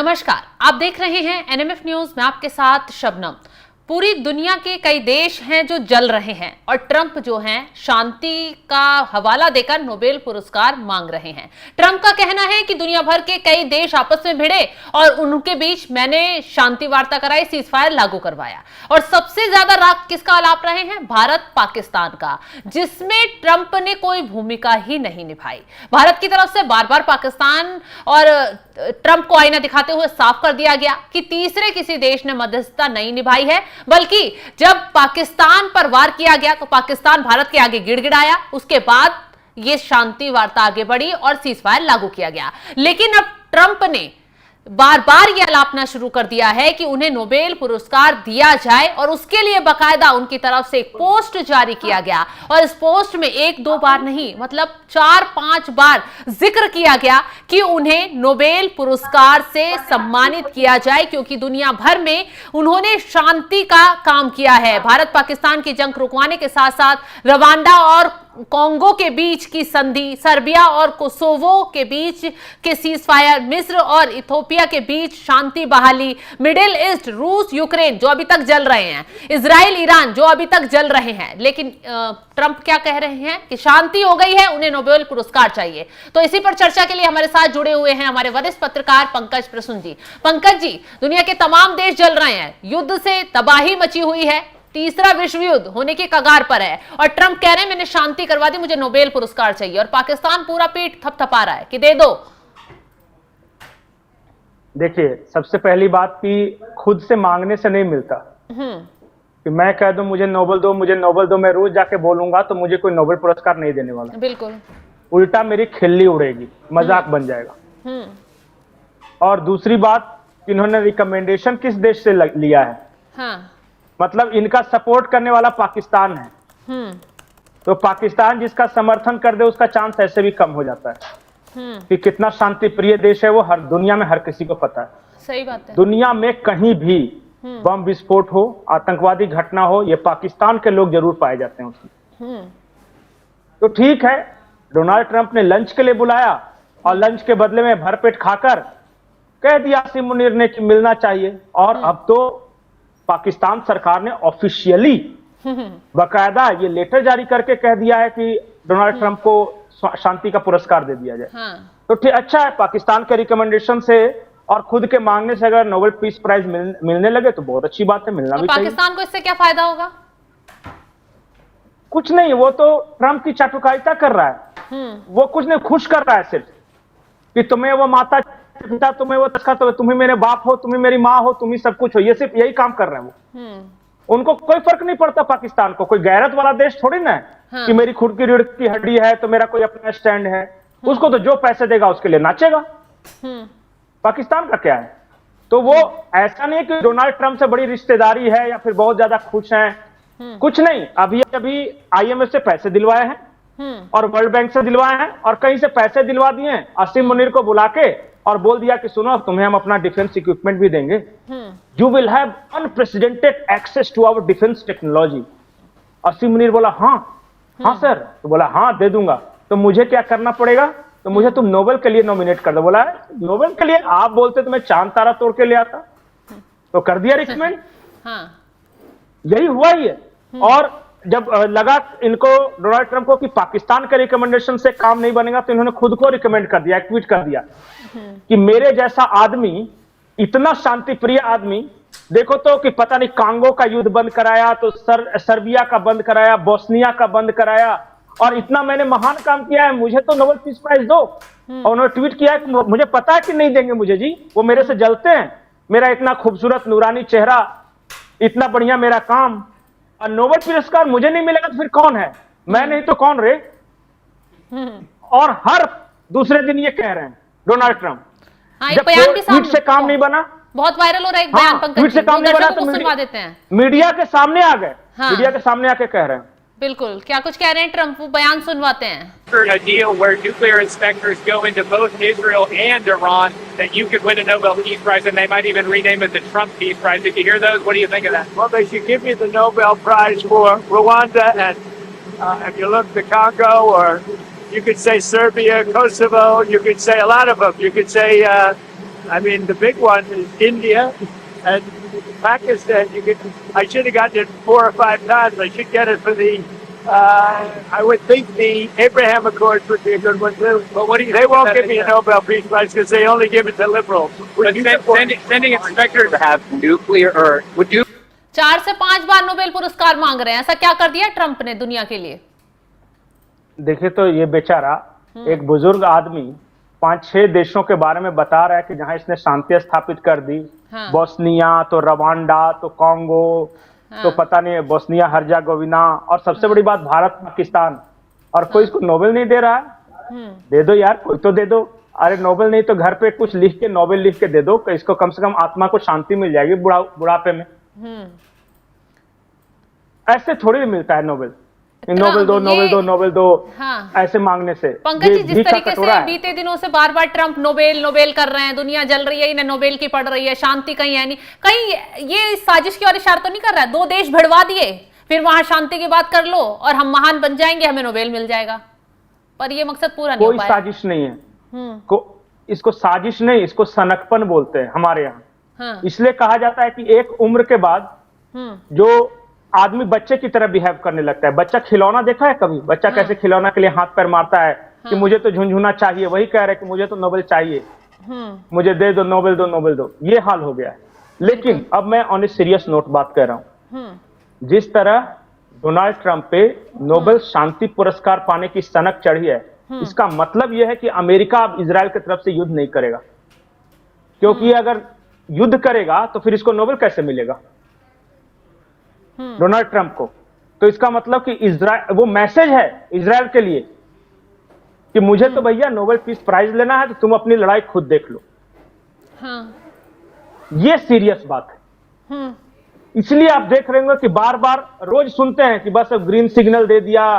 नमस्कार, आप देख रहे हैं एनएमएफ न्यूज में आपके साथ शबनम। पूरी दुनिया के कई देश हैं जो जल रहे हैं और ट्रंप जो हैं शांति का हवाला देकर नोबेल पुरस्कार मांग रहे हैं। ट्रंप का कहना है कि दुनिया भर के कई देश आपस में भिड़े और उनके बीच मैंने शांति वार्ता कराई, सीजफायर लागू करवाया। और सबसे ज्यादा राग किसका आलाप रहे हैं? भारत पाकिस्तान का, जिसमें ट्रंप ने कोई भूमिका ही नहीं निभाई। भारत की तरफ से बार बार पाकिस्तान और ट्रंप को आईना दिखाते हुए साफ कर दिया गया कि तीसरे किसी देश ने मध्यस्थता नहीं निभाई है, बल्कि जब पाकिस्तान पर वार किया गया तो पाकिस्तान भारत के आगे गिड़गिड़ाया। उसके बाद यह शांति वार्ता आगे बढ़ी और सीजफायर लागू किया गया। लेकिन अब ट्रंप ने बार बार यह आलापना शुरू कर दिया है कि उन्हें नोबेल पुरस्कार दिया जाए और उसके लिए बकायदा उनकी तरफ से एक पोस्ट जारी किया गया। और इस पोस्ट में एक दो बार नहीं, मतलब 4-5 बार जिक्र किया गया कि उन्हें नोबेल पुरस्कार से सम्मानित किया जाए, क्योंकि दुनिया भर में उन्होंने शांति का काम किया है। भारत पाकिस्तान की जंग रुकवाने के साथ साथ रवांडा और कोंगो के बीच की संधि, सर्बिया और कोसोवो के बीच के सीजफायर, मिस्र और इथोपिया के बीच शांति बहाली, मिडिल ईस्ट, रूस यूक्रेन जो अभी तक जल रहे हैं, इजराइल ईरान जो अभी तक जल रहे हैं। लेकिन ट्रंप क्या कह रहे हैं कि शांति हो गई है, उन्हें नोबेल पुरस्कार चाहिए। तो इसी पर चर्चा के लिए हमारे साथ जुड़े हुए हैं हमारे वरिष्ठ पत्रकार पंकज प्रसून जी। पंकज जी, दुनिया के तमाम देश जल रहे हैं, युद्ध से तबाही मची हुई है, तीसरा विश्व युद्ध होने के कगार पर है और ट्रंप कह रहे हैं मैंने शांति करवा दी, मुझे नोबेल पुरस्कार चाहिए। और पाकिस्तान पूरा पीठ थपथपा रहा है कि दे दो। देखिए, सबसे पहली बात कि खुद से मांगने से नहीं मिलता कि मैं कह दूं मुझे नोबेल दो, मुझे नोबेल दो, मैं रोज जाके बोलूंगा तो मुझे कोई नोबेल पुरस्कार नहीं देने वाला। बिल्कुल, उल्टा मेरी खिल्ली उड़ेगी, मजाक बन जाएगा। और दूसरी बात, इन्होंने रिकमेंडेशन किस देश से लिया है? हाँ। मतलब इनका सपोर्ट करने वाला पाकिस्तान है। तो पाकिस्तान जिसका समर्थन कर दे उसका चांस ऐसे भी कम हो जाता है कि कितना शांति प्रिय देश है वो हर दुनिया में हर किसी को पता है। सही बात है। दुनिया में कहीं भी बम विस्फोट हो, आतंकवादी घटना हो, ये पाकिस्तान के लोग जरूर पाए जाते हैं उसमें। तो ठीक है, डोनाल्ड ट्रंप ने लंच के लिए बुलाया और लंच के बदले में भरपेट खाकर कह दिया आसिम मुनीर ने कि मिलना चाहिए। और अब तो पाकिस्तान सरकार ने ऑफिशियली बकायदा ये लेटर जारी करके कह दिया है कि डोनाल्ड ट्रंप को शांति का पुरस्कार दे दिया जाए। तो ठीक, अच्छा है, पाकिस्तान के रिकमेंडेशन से और खुद के मांगने से अगर नोबेल पीस प्राइज मिलने लगे तो बहुत अच्छी बात है, मिलना भी चाहिए। पाकिस्तान को इससे क्या फायदा होगा? कुछ नहीं, वो तो ट्रंप की चाटुकारिता कर रहा है। वो कुछ नहीं, खुश कर रहा है सिर्फ कि तुम्हें वो माता पिता, तुम्हें वो तस्का, तुम्हें मेरे बाप हो, तुम्हें मेरी माँ हो, तुम्हें सब कुछ हो, ये सिर्फ यही काम कर रहे हैं वो। उनको कोई फर्क नहीं पड़ता पाकिस्तान को, कोई गैरत वाला देश थोड़ी ना है कि मेरी खुद की रीढ़ की हड्डी है तो मेरा कोई अपना स्टैंड है। उसको तो जो पैसे देगा उसके लिए नाचेगा। पाकिस्तान का क्या है? तो वो ऐसा नहीं कि डोनाल्ड ट्रंप से बड़ी रिश्तेदारी है या फिर बहुत ज्यादा खुश हैं। कुछ नहीं, अभी IMF से पैसे दिलवाए हैं और वर्ल्ड बैंक से दिलवाए हैं और कहीं से पैसे दिलवा दिए हैं। आसिम मुनीर को बुला के और बोल दिया कि सुनो तुम्हें हम अपना डिफेंस इक्विपमेंट भी देंगे, you will have unprecedented access to our defence technology. Asim Munir बोला हाँ सर, तो बोला हाँ दे दूंगा। तो मुझे क्या करना पड़ेगा? तो मुझे तुम नोबेल के लिए नॉमिनेट कर दो। बोला नोबेल के लिए आप बोलते तो मैं चांद तारा तोड़ के ले आता। तो कर दिया रिकमेंड। यही हुआ ही है। और जब लगा इनको डोनाल्ड ट्रंप को कि पाकिस्तान के रिकमेंडेशन से काम नहीं बनेगा तो इन्होंने खुद को रिकमेंड कर दिया, ट्वीट कर दिया कि मेरे जैसा आदमी, इतना शांति प्रिय आदमी, देखो तो कि पता नहीं कांगो का युद्ध बंद कराया, तो सर्बिया का बंद कराया, बोस्निया का बंद कराया, और इतना मैंने महान काम किया है, मुझे तो नोबेल पीस प्राइज दो। और उन्होंने ट्वीट किया कि मुझे पता है कि नहीं देंगे मुझे जी, वो मेरे से जलते हैं, मेरा इतना खूबसूरत नूरानी चेहरा, इतना बढ़िया मेरा काम, और नोबेल पुरस्कार मुझे नहीं मिलेगा तो फिर कौन है? मैं नहीं तो कौन रे? और हर दूसरे दिन ये कह रहे हैं डोनाल्ड ट्रंप। जब ट्वीट से काम नहीं बना, बहुत वायरल हो रहा है एक बयान पंकज, ट्वीट से काम नहीं बना तो सुनवा देते हैं, मीडिया के सामने आ गए। मीडिया के सामने आके कह रहे हैं। बिल्कुल, क्या कुछ कह रहे हैं ट्रंप, वो बयान सुनवाते हैं। A deal where nuclear inspectors go into both Israel and Iran, that you could win a Nobel Peace Prize, and they might even rename it the Trump Peace Prize. Did you hear those? What do you think of that? Well, they should give me the Nobel Prize for Rwanda and if you look the Congo, or you could say Serbia, Kosovo, you could say a lot of them. You could say I mean, the big one is India and Pakistan. I should have gotten it 4 or 5 times. I should get it for the. I would think the Abraham Accords would be a good one too. But what do you They think won't about give me a Nobel Peace Prize because they only give it to liberals. But sending inspectors to have nuclear or would you 4 से 5 बार Nobel पुरस्कार मांग रहे हैं, ऐसा क्या कर दिया Trump ने दुनिया के लिए? देखिए तो ये बेचारा एक बुजुर्ग आदमी 5-6 देशों के बारे में बता रहा है कि जहां इसने शांति स्थापित कर दी। हाँ। बोस्निया, तो रवांडा, तो कांगो, तो पता नहीं बोस्निया हर्जागोविना, और सबसे बड़ी बात भारत पाकिस्तान, और कोई इसको नोबेल नहीं दे रहा है। दे दो यार, कोई तो दे दो। अरे नोबेल नहीं तो घर पे कुछ लिख के नोबेल लिख के दे दो, कि इसको कम से कम आत्मा को शांति मिल जाएगी बुढ़ापे में। ऐसे थोड़ी मिलता है नोबेल, नोबेल दो नोबेल दो नोबेल दो। हाँ। ऐसे मांगने से पंकज जी, जिस भीख का तरीके कटोरा से है। बीते दिनों से बार बार ट्रंप नोबेल नोबेल कर रहे हैं, दुनिया जल रही है, इन्हें नोबेल की पड़ रही है, शांति कहीं है नहीं, कहीं ये इस साजिश की ओर इशारा तो नहीं कर रहा है? 2 देश भिड़वा दिए, फिर वहां शांति की बात कर लो और हम महान बन जाएंगे, हमें नोबेल मिल जाएगा, पर ये मकसद पूरा नहीं हो कोई पाया। साजिश नहीं है। इसको साजिश नहीं, इसको सनकपन बोलते हैं हमारे यहाँ। हाँ। इसलिए कहा जाता है कि एक उम्र के बाद जो आदमी बच्चे की तरह बिहेव करने लगता है। बच्चा खिलौना देखा है कभी? बच्चा कैसे खिलौना के लिए हाथ पैर मारता है कि मुझे तो झुनझुना चाहिए, वही कह रहे कि मुझे तो नोबेल चाहिए, मुझे दे दो नोबेल दो नोबेल दो। ये हाल हो गया है। लेकिन अब मैं ऑन ए सीरियस नोट बात कर रहा हूं। जिस तरह डोनाल्ड ट्रंप पे नोबेल शांति पुरस्कार पाने की सनक चढ़ी है, इसका मतलब यह है कि अमेरिका अब इजराइल की तरफ से युद्ध नहीं करेगा, क्योंकि अगर युद्ध करेगा तो फिर इसको नोबेल कैसे मिलेगा डोनाल्ड ट्रंप को? तो इसका मतलब कि इजराइल, वो मैसेज है इजराइल के लिए कि मुझे तो भैया नोबेल पीस प्राइज लेना है, तो तुम अपनी लड़ाई खुद देख लो। हाँ। ये सीरियस बात है। इसलिए आप देख रहे होंगे कि बार बार रोज सुनते हैं कि बस अब ग्रीन सिग्नल दे दिया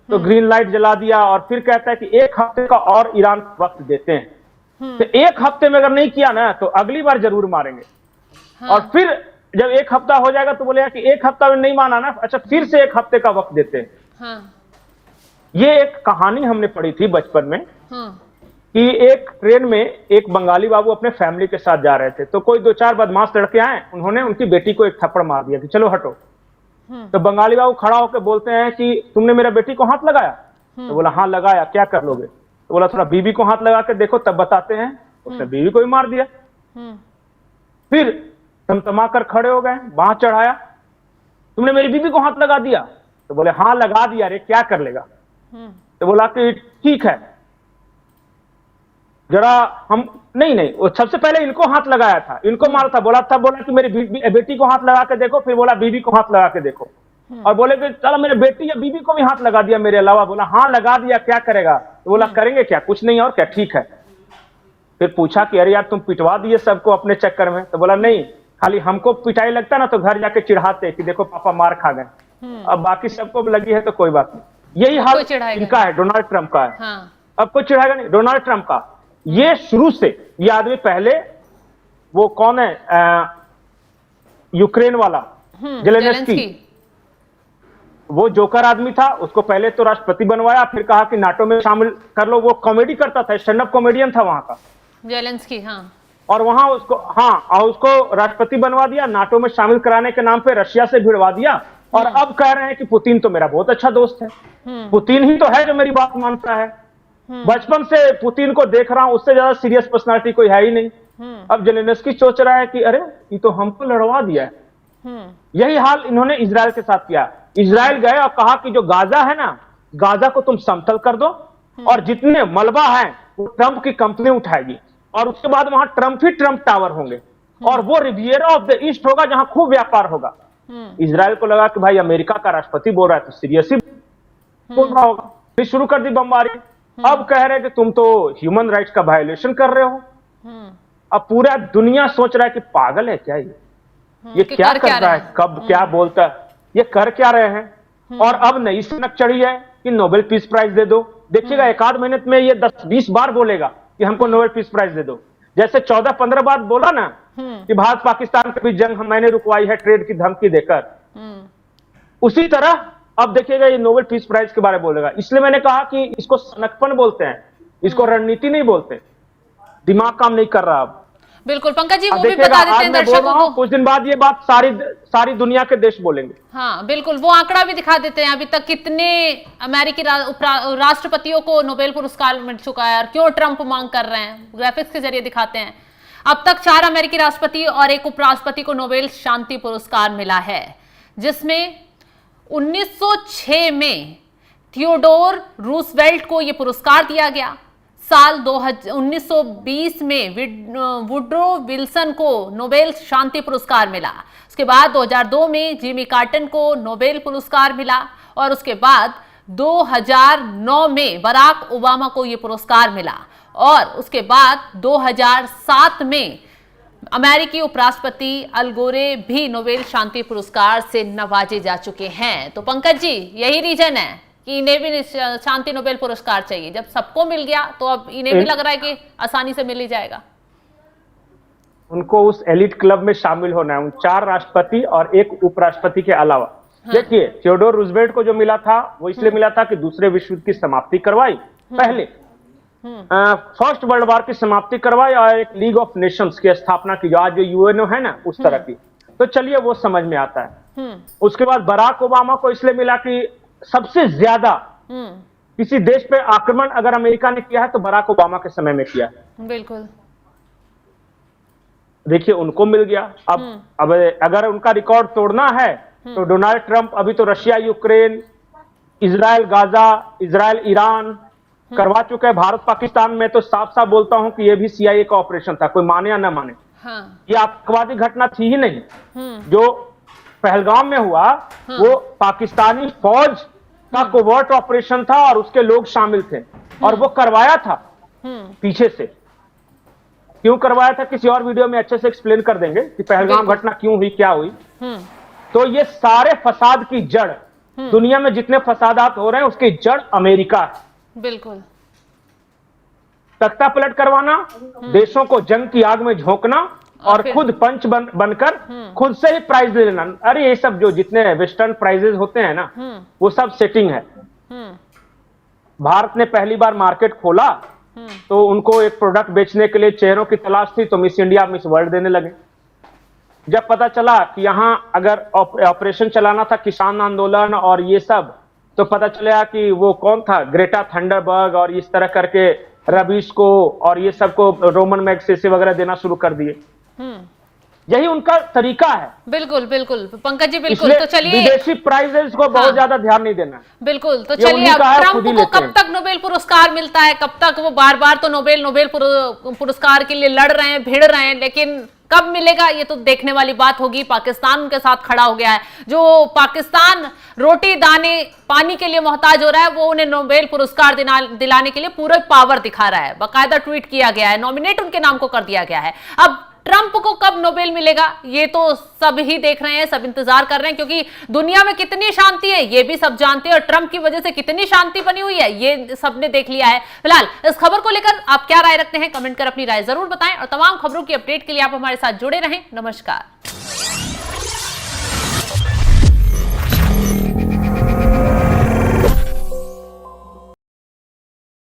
तो ग्रीन लाइट जला दिया, और फिर कहता है कि 1 हफ्ते का और ईरान को वक्त देते हैं। तो 1 हफ्ते में अगर नहीं किया ना तो अगली बार जरूर मारेंगे। और फिर जब 1 हफ्ता हो जाएगा तो बोलेगा कि 1 हफ्ता में नहीं माना ना, अच्छा फिर से 1 हफ्ते का वक्त देते हैं। हाँ। ये एक कहानी हमने पढ़ी थी बचपन में कि एक ट्रेन में एक बंगाली बाबू अपने फैमिली के साथ जा रहे थे, तो कोई 2-4 बदमाश लड़के आए, उन्होंने उनकी बेटी को एक थप्पड़ मार दिया कि चलो हटो। तो बंगाली बाबू खड़ा होकर बोलते हैं कि तुमने मेरा बेटी को हाथ लगाया? तो बोला हाँ लगाया, क्या कर लोगे? तो बोला थोड़ा बीवी को हाथ लगा के देखो तब बताते हैं। उसने बीवी को ही मार दिया। फिर तमतमा कर खड़े हो गए, बांह चढ़ाया, तुमने मेरी बीवी को हाथ लगा दिया? तो बोले हाँ लगा दिया रे, क्या कर लेगा? तो बोला कि ठीक है, जरा हम नहीं वो सबसे पहले इनको हाथ लगाया था, इनको मारा था, बोला कि मेरी बेटी को हाथ लगा के देखो, फिर बोला बीवी को हाथ लगा के देखो, और बोले कि चलो मेरे बेटी या बीवी को भी हाथ लगा दिया मेरे अलावा। बोला हाँ लगा दिया, क्या करेगा? तो बोला करेंगे क्या, कुछ नहीं और क्या, ठीक है। फिर पूछा कि अरे यार तुम पिटवा दिए सबको अपने चक्कर में? तो बोला नहीं, खाली हमको पिटाई लगता ना तो घर जाके चिढ़ाते कि देखो पापा मार खा गए, अब बाकी सबको लगी है तो कोई बात नहीं। यही हाल इनका है, डोनाल्ड ट्रंप का है। हाँ। अब कोई चिढ़ाएगा नहीं डोनाल्ड ट्रंप का। ये शुरू से ये आदमी, पहले वो कौन है यूक्रेन वाला जेलेंस्की, वो जोकर आदमी था, उसको पहले तो राष्ट्रपति बनवाया, फिर कहा कि नाटो में शामिल कर लो। वो कॉमेडी करता था, स्टैंड अप कॉमेडियन था वहां का जेलेंस्की। हाँ। और वहां उसको राष्ट्रपति बनवा दिया, नाटो में शामिल कराने के नाम पे रशिया से भिड़वा दिया, और अब कह रहे हैं कि पुतिन तो मेरा बहुत अच्छा दोस्त है। पुतिन ही तो है जो मेरी बात मानता है। बचपन से पुतिन को देख रहा हूं, उससे ज्यादा सीरियस पर्सनालिटी कोई है ही नहीं। अब जेलेंस्की सोच रहा है कि अरे ये तो हमको लड़वा दिया है। यही हाल इन्होंने इजराइल के साथ किया। इजराइल गए और कहा कि जो गाजा है ना, गाजा को तुम समतल कर दो, और जितने मलबा है वो ट्रंप की कंपनी उठाएगी, और उसके बाद वहां ट्रंप ही ट्रंप टावर होंगे, और वो रिवियरा ऑफ द ईस्ट होगा जहां खूब व्यापार होगा। इजराइल को लगा कि भाई अमेरिका का राष्ट्रपति बोल रहा है तो सीरियस ही बोल रहा होगा, फिर शुरू कर दी बमबारी। अब कह रहे हैं कि तुम तो ह्यूमन राइट्स का वायलेशन कर रहे हो। अब पूरा दुनिया सोच रहा है कि पागल है क्या ये क्या कर रहा है, कब क्या बोलता है, ये कर क्या रहे हैं। और अब नई सनक चढ़ी है कि नोबेल पीस प्राइज दे दो। देखिएगा 1-8 महीने में ये 10-20 बार बोलेगा कि हमको नोबेल पीस प्राइज दे दो। जैसे 14-15 बार बोला ना कि भारत पाकिस्तान के बीच जंग मैंने रुकवाई है ट्रेड की धमकी देकर, उसी तरह अब देखिएगा ये नोबेल पीस प्राइज के बारे में बोलेगा। इसलिए मैंने कहा कि इसको सनकपन बोलते हैं, इसको रणनीति नहीं बोलते। दिमाग काम नहीं कर रहा अब। बिल्कुल पंकज जी, वो भी देखिएगा, बता देते आज हैं मैं बोल दर्शकों रहा हूं, को। कुछ दिन बाद ये बात सारी दुनिया के देश बोलेंगे। हाँ बिल्कुल, वो आंकड़ा भी दिखा देते हैं अभी तक कितने अमेरिकी राष्ट्रपतियों को नोबेल पुरस्कार मिल चुका है और क्यों ट्रंप मांग कर रहे हैं, ग्राफिक्स के जरिए दिखाते हैं। अब तक 4 अमेरिकी राष्ट्रपति और 1 उपराष्ट्रपति को नोबेल शांति पुरस्कार मिला है, जिसमें 1906 में थियोडोर रूजवेल्ट को यह पुरस्कार दिया गया। साल 1920 में वुड्रो विल्सन को नोबेल शांति पुरस्कार मिला। उसके बाद 2002 में जिमी कार्टर को नोबेल पुरस्कार मिला और उसके बाद 2009 में बराक ओबामा को यह पुरस्कार मिला और उसके बाद 2007 में अमेरिकी उपराष्ट्रपति अल गोरे भी नोबेल शांति पुरस्कार से नवाजे जा चुके हैं। तो पंकज जी, यही रीजन है कि इन्हें भी शांति नोबेल पुरस्कार चाहिए। जब सबको मिल गया तो अब इन्हें भी लग रहा है कि आसानी से मिल ही जाएगा। उनको उस एलिट क्लब में शामिल होना है, उन 4 राष्ट्रपति और 1 उपराष्ट्रपति के अलावा। हाँ। देखिए, थियोडोर रूजवेल्ट को जो मिला था वो इसलिए मिला था कि दूसरे विश्व युद्ध की समाप्ति करवाई, पहले फर्स्ट वर्ल्ड वॉर की समाप्ति करवाई और एक लीग ऑफ नेशंस की स्थापना की, जो आज जो यूएनओ है ना, उस तरह की। तो चलिए वो समझ में आता है। उसके बाद बराक ओबामा को इसलिए मिला कि सबसे ज्यादा किसी देश पे आक्रमण अगर अमेरिका ने किया है तो बराक ओबामा के समय में किया है। बिल्कुल, देखिए उनको मिल गया। अब अगर उनका रिकॉर्ड तोड़ना है तो डोनाल्ड ट्रंप अभी तो Russia Ukraine, Israel Gaza, Israel Iran करवा चुके हैं। भारत पाकिस्तान में तो साफ साफ बोलता हूं कि यह भी सीआईए का ऑपरेशन था, कोई माने या ना माने। हाँ। ये आतंकवादी घटना थी ही नहीं। जो पहलगाम में हुआ वो पाकिस्तानी फौज का कोवर्ट ऑपरेशन था और उसके लोग शामिल थे और वो करवाया था पीछे से। क्यों करवाया था किसी और वीडियो में अच्छे से एक्सप्लेन कर देंगे कि पहलगाम घटना क्यों हुई, क्या हुई। तो ये सारे फसाद की जड़, दुनिया में जितने फसादात हो रहे हैं उसकी जड़ अमेरिका है। बिल्कुल, तख्ता पलट करवाना, देशों को जंग की आग में झोंकना और खुद पंच बनकर खुद से ही प्राइज ले लेना। अरे ये सब जो जितने वेस्टर्न प्राइजेस होते हैं ना, वो सब सेटिंग है। भारत ने पहली बार मार्केट खोला तो उनको एक प्रोडक्ट बेचने के लिए चेहरों की तलाश थी, तो मिस इंडिया मिस वर्ल्ड देने लगे। जब पता चला कि यहां अगर ऑपरेशन चलाना था किसान आंदोलन और ये सब, तो पता चला कि वो कौन था, ग्रेटा थंडरबर्ग और इस तरह करके रबीश को और ये सबको रोमन मैग्सेसे वगैरह देना शुरू कर दिए। यही उनका तरीका है। बिल्कुल बिल्कुल पंकज जी, बिल्कुल। तो चलिए, विदेशी प्राइजेस को बहुत ज्यादा ध्यान नहीं देना। बिल्कुल, तो चलिए, अब ट्रंप को कब तक नोबेल पुरस्कार मिलता है, कब तक वो बार बार तो नोबेल पुरस्कार के लिए लड़ रहे हैं, भिड़ रहे हैं, लेकिन कब मिलेगा ये तो देखने वाली बात होगी। पाकिस्तान उनके साथ खड़ा हो गया है। जो पाकिस्तान रोटी दाने पानी के लिए मोहताज हो रहा है, वो उन्हें नोबेल पुरस्कार दिलाने के लिए पूरा पावर दिखा रहा है। बाकायदा ट्वीट किया गया है, नॉमिनेट उनके नाम को कर दिया गया है। अब ट्रंप को कब नोबेल मिलेगा ये तो सब ही देख रहे हैं, सब इंतजार कर रहे हैं, क्योंकि दुनिया में कितनी शांति है ये भी सब जानते हैं और ट्रंप की वजह से कितनी शांति बनी हुई है ये सबने देख लिया है। फिलहाल इस खबर को लेकर आप क्या राय रखते हैं, कमेंट कर अपनी राय जरूर बताएं और तमाम खबरों की अपडेट के लिए आप हमारे साथ जुड़े रहें। नमस्कार।